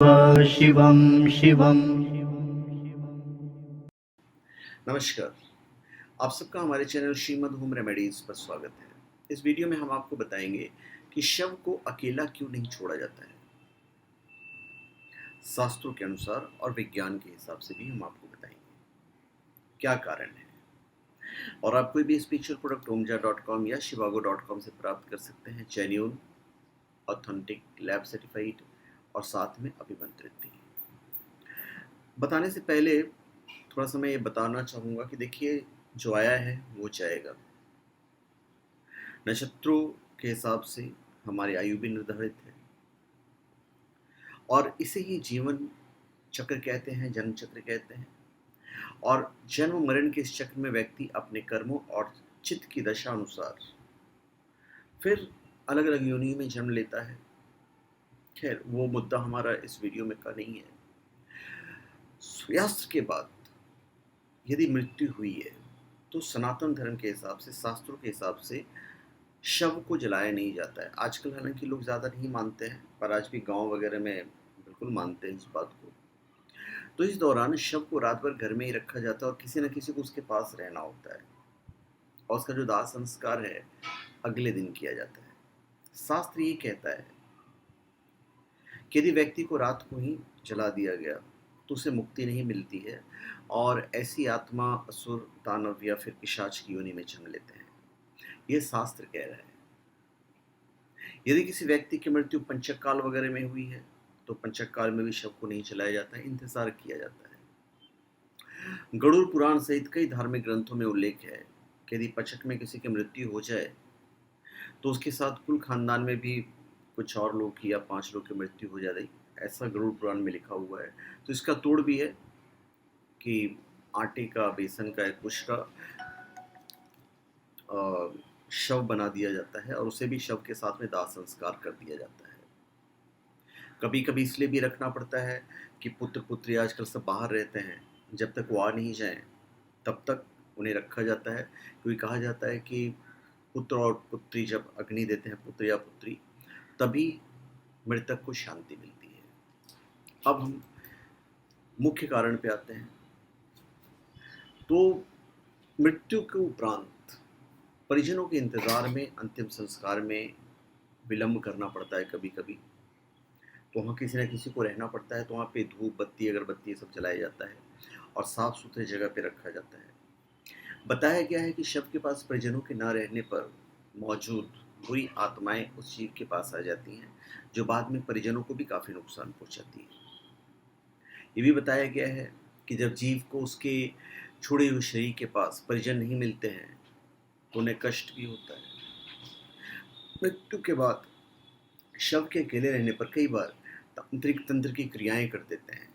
शिवं शिवं। नमस्कार, आप सबका हमारे चैनल श्रीमद् होम रेमेडीज पर स्वागत है। इस वीडियो में हम आपको बताएंगे कि शव को अकेला क्यों नहीं छोड़ा जाता है। शास्त्रों के अनुसार और विज्ञान के हिसाब से भी हम आपको बताएंगे क्या कारण है। और आप कोई भी स्पिरिचुअल प्रोडक्ट omja.com या shivago.com से प्राप्त कर सकते हैं, जेन्युइन, ऑथेंटिक, लैब सर्टिफाइड और साथ में अभिमंत्रित भी। बताने से पहले थोड़ा सा मैं ये बताना चाहूँगा कि देखिए, जो आया है वो जाएगा। नक्षत्रों के हिसाब से हमारी आयु भी निर्धारित है और इसे ही जीवन चक्र कहते हैं, जन्म चक्र कहते हैं। और जन्म मरण के इस चक्र में व्यक्ति अपने कर्मों और चित्त की दशा अनुसार फिर अलग अलग योनि में जन्म लेता है। खैर, वो मुद्दा हमारा इस वीडियो में का नहीं है। सूर्यास्त के बाद यदि मृत्यु हुई है तो सनातन धर्म के हिसाब से, शास्त्रों के हिसाब से शव को जलाया नहीं जाता है। आजकल हालांकि लोग ज़्यादा नहीं मानते हैं, पर आज भी गांव वगैरह में बिल्कुल मानते हैं इस बात को। तो इस दौरान शव को रात भर घर में ही रखा जाता है और किसी न किसी को उसके पास रहना होता है और उसका जो दाह संस्कार है अगले दिन किया जाता है। शास्त्र ये कहता है कि यदि व्यक्ति को रात को ही जला दिया गया तो उसे मुक्ति नहीं मिलती है और ऐसी आत्मा असुर, दानव या फिर पिशाच की योनि में जन्म लेते हैं। ये शास्त्र कह रहा है। यदि किसी व्यक्ति की मृत्यु पंचक काल वगैरह में हुई है तो पंचक काल में भी शव को नहीं जलाया जाता है, इंतजार किया जाता है। गरुड़ पुराण सहित कई धार्मिक ग्रंथों में उल्लेख है कि यदि पंचक में किसी की मृत्यु हो जाए तो उसके साथ कुल खानदान में भी कुछ और लोग की या 5 लोग की मृत्यु हो जाती, ऐसा गरुड़ पुराण में लिखा हुआ है। तो इसका तोड़ भी है कि आटे का, बेसन का या कुश का शव बना दिया जाता है और उसे भी शव के साथ में दाह संस्कार कर दिया जाता है। कभी कभी इसलिए भी रखना पड़ता है कि पुत्र पुत्री आजकल सब बाहर रहते हैं, जब तक वो आ नहीं जाए तब तक उन्हें रखा जाता है। क्योंकि कहा जाता है कि पुत्र और पुत्री जब अग्नि देते हैं, पुत्र या पुत्री, तभी मृतक को शांति मिलती है। अब हम मुख्य कारण पे आते हैं। तो मृत्यु के उपरांत परिजनों के इंतज़ार में अंतिम संस्कार में विलम्ब करना पड़ता है। कभी कभी तो वहाँ किसी न किसी को रहना पड़ता है, तो वहाँ पे धूप बत्ती, अगरबत्ती सब जलाया जाता है और साफ़ सुथरे जगह पे रखा जाता है। बताया गया है कि शव के पास परिजनों के ना रहने पर मौजूद बुरी आत्माएं उस जीव के पास आ जाती हैं, जो बाद में परिजनों को भी काफ़ी नुकसान पहुंचाती है। ये भी बताया गया है कि जब जीव को उसके छोड़े हुए शरीर के पास परिजन नहीं मिलते हैं तो उन्हें कष्ट भी होता है। मृत्यु के बाद शव के अकेले रहने पर कई बार तांत्रिक तंत्र की क्रियाएं कर देते हैं,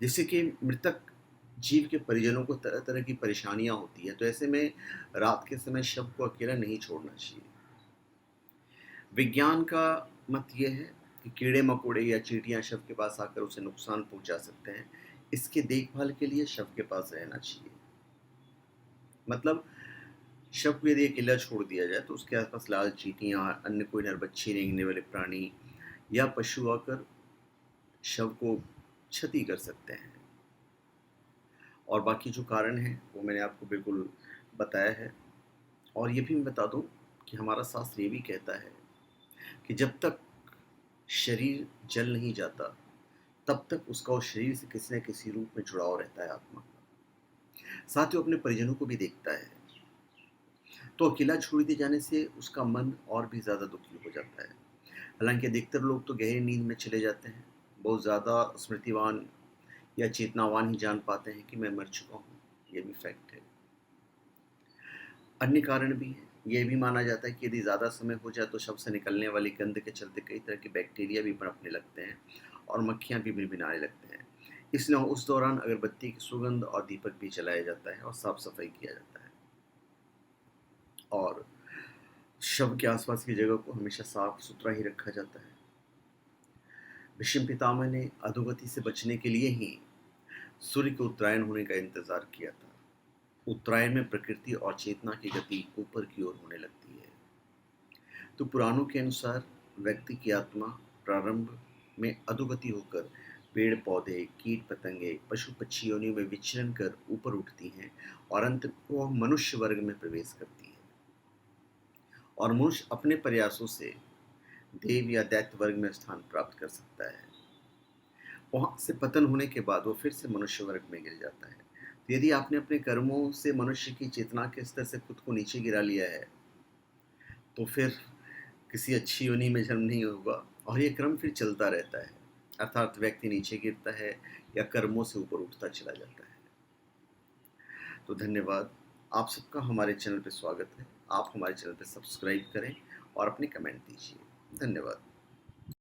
जिससे कि मृतक जीव के परिजनों को तरह तरह की परेशानियां होती है। तो ऐसे में रात के समय शव को अकेला नहीं छोड़ना चाहिए। विज्ञान का मत यह है कि कीड़े मकोड़े या चींटियां शव के पास आकर उसे नुकसान पहुंचा सकते हैं। इसके देखभाल के लिए शव के पास रहना चाहिए। मतलब शव को यदि अकेला छोड़ दिया जाए तो उसके आसपास लाल चींटियां, अन्य कोई नरबच्ची रेंगने वाले प्राणी या पशु आकर शव को क्षति कर सकते हैं। और बाकी जो कारण है वो मैंने आपको बिल्कुल बताया है। और ये भी मैं बता दूं कि हमारा शास्त्र ये भी कहता है कि जब तक शरीर जल नहीं जाता तब तक उसका उस शरीर से किसी न किसी रूप में जुड़ाव रहता है, आत्मा का। साथ ही वो अपने परिजनों को भी देखता है। तो अकेला छोड़ दिए जाने से उसका मन और भी ज़्यादा दुखी हो जाता है। हालांकि अधिकतर लोग तो गहरी नींद में चले जाते हैं, बहुत ज़्यादा स्मृतिवान या चेतनावान ही जान पाते हैं कि मैं मर चुका हूँ। ये भी फैक्ट है। अन्य कारण भी है। यह भी माना जाता है कि यदि ज़्यादा समय हो जाए तो शव से निकलने वाली गंध के चलते कई तरह के बैक्टीरिया भी पनपने लगते हैं और मक्खियाँ भी भिनभिनाने लगते हैं। इसलिए उस दौरान अगरबत्ती की सुगंध और दीपक भी जलाया जाता है और साफ सफाई किया जाता है। और शव के आसपास की जगह को हमेशा साफ सुथरा ही रखा जाता है। भीष्म पितामह ने अधोगति से बचने के लिए ही सूर्य के उत्तरायण होने का इंतजार किया था। उत्तरायण में प्रकृति और चेतना की गति ऊपर की ओर होने लगती है। तो पुराणों के अनुसार व्यक्ति की आत्मा प्रारंभ में अधोगति होकर पेड़ पौधे, कीट पतंगे, पशु पक्षी योनियों में विचरण कर ऊपर उठती हैं और अंत में वह मनुष्य वर्ग में प्रवेश करती है। और मनुष्य अपने प्रयासों से देव या दैत्य वर्ग में स्थान प्राप्त कर सकता है। वहाँ से पतन होने के बाद वो फिर से मनुष्य वर्ग में गिर जाता है। तो यदि आपने अपने कर्मों से मनुष्य की चेतना के स्तर से खुद को नीचे गिरा लिया है, तो फिर किसी अच्छी योनि में जन्म नहीं होगा और ये क्रम फिर चलता रहता है, अर्थात व्यक्ति नीचे गिरता है या कर्मों से ऊपर उठता चला जाता है। तो धन्यवाद। आप सबका हमारे चैनल पर स्वागत है। आप हमारे चैनल पर सब्सक्राइब करें और अपने कमेंट दीजिए। धन्यवाद।